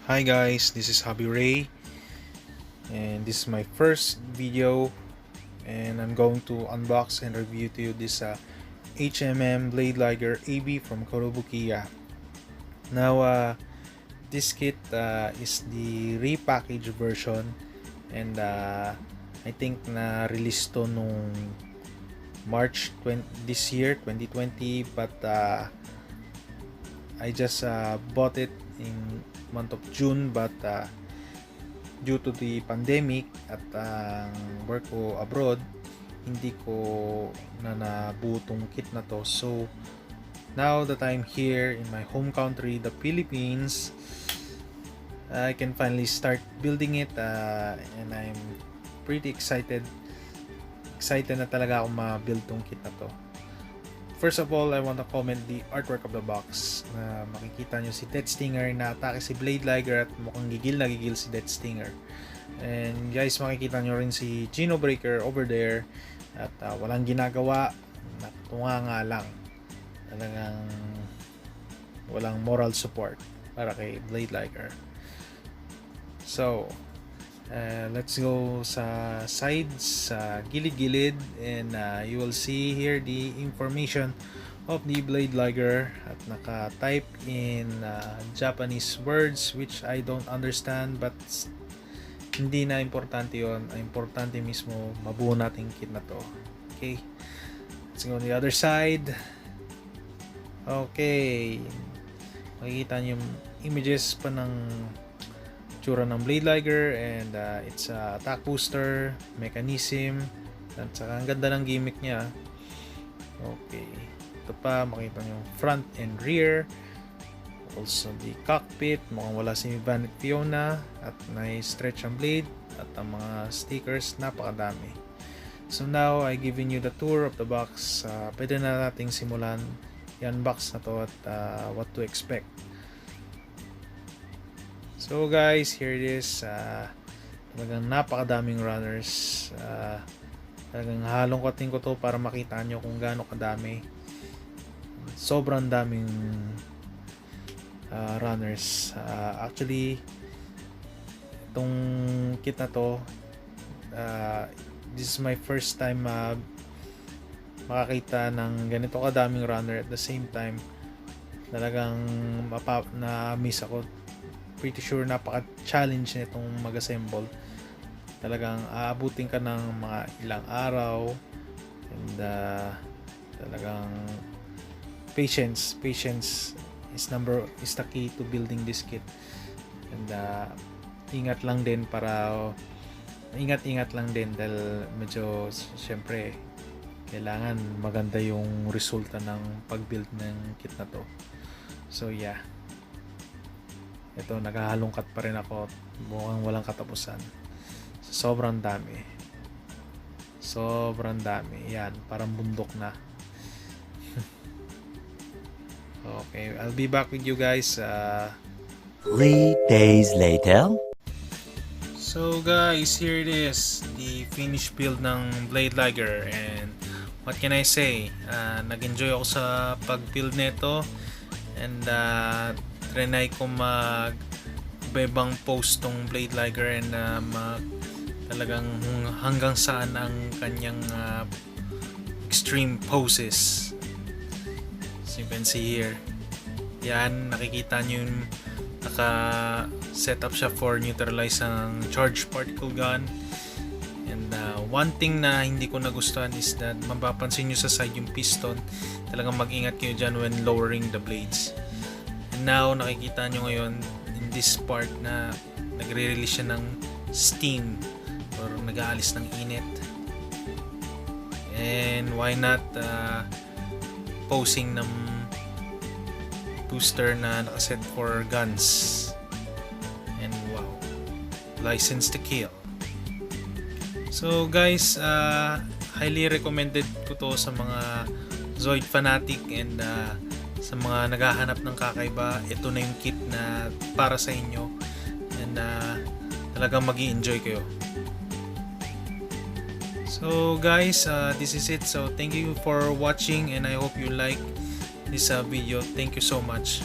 Hi guys, this is Hobby Ray, and this is my first video, and I'm going to unbox and review to you this HMM Blade Liger AB from Kotobukiya. Now this kit is the repackage version, and I think na release to nung March 20, this year 2020, but I just bought it in month of June, but due to the pandemic at work ko abroad, hindi ko na nabuo tong kit na to. So now that I'm here in my home country, the Philippines, I can finally start building it, and I'm pretty excited na talaga ako ma-build tong kit na to. First of all, I want to comment the artwork of the box. Makikita nyo si Death Stinger na atake si Blade Liger at mukhang gigil na gigil si Death Stinger. And guys, makikita nyo rin si Gino Breaker over there at walang ginagawa, natunga nga lang. Talagang walang moral support para kay Blade Liger. So let's go sa sides, sa gilid-gilid, and you will see here the information of the Blade Liger at naka-type in Japanese words which I don't understand, but hindi na importante yon. Importante mismo mabuo natin kit na to. Okay, let's go on the other side. Okay, makikita nyo yung images pa ng tsura ng Blade Liger, and it's a attack booster mechanism, at saka ang ganda ng gimmick niya. Okay, ito pa makita nyo front and rear, also the cockpit, mukhang wala si Vanek Fiona, at na-stretch ang blade, at ang mga stickers napakadami. So now I giving you the tour of the box. Pwede na nating simulan i-unbox na to at what to expect. So guys, here it is. Talagang napakadaming runners. Talagang halongkatin ko to para makita nyo kung gaano kadami. Sobrang daming runners. Actually, itong kit na to, this is my first time makakita ng ganito kadaming runner at the same time. Talagang na-miss ako. Pretty sure napaka-challenge nitong mag-assemble. Talagang aabutin ka ng mga ilang araw, and talagang patience is the key to building this kit. And ingat lang din dahil medyo syempre kailangan maganda yung resulta ng pag-build ng kit na to. So yeah, ito, naghahalongkat pa rin ako, mukhang walang katapusan. Sobrang dami, yan, parang bundok na. Okay, I'll be back with you guys 3 days later. So guys, here it is, the finished build ng Blade Liger, and what can I say, nag-enjoy ako sa pag-build nito, and trinay ko mag ibang post tong Blade Liger, and talagang hanggang saan ang kanyang extreme poses. So you can see here, yan, nakikita nyo yung naka set up siya for neutralize ang charged particle gun. And one thing na hindi ko nagustuhan is that mapapansin nyo sa side yung piston. Talagang mag-ingat kayo dyan when lowering the blades. And now nakikita nyo ngayon in this part na nagre-release siya ng steam or nag-aalis ng init. And why not posing ng booster na nakaset for guns. And wow, license to kill. So guys, highly recommended ko to sa mga Zoid fanatic, and sa mga naghahanap ng kakaiba. Ito na yung kit na para sa inyo, and talagang mag-i-enjoy kayo. So guys, this is it. So thank you for watching, and I hope you like this video. Thank you so much.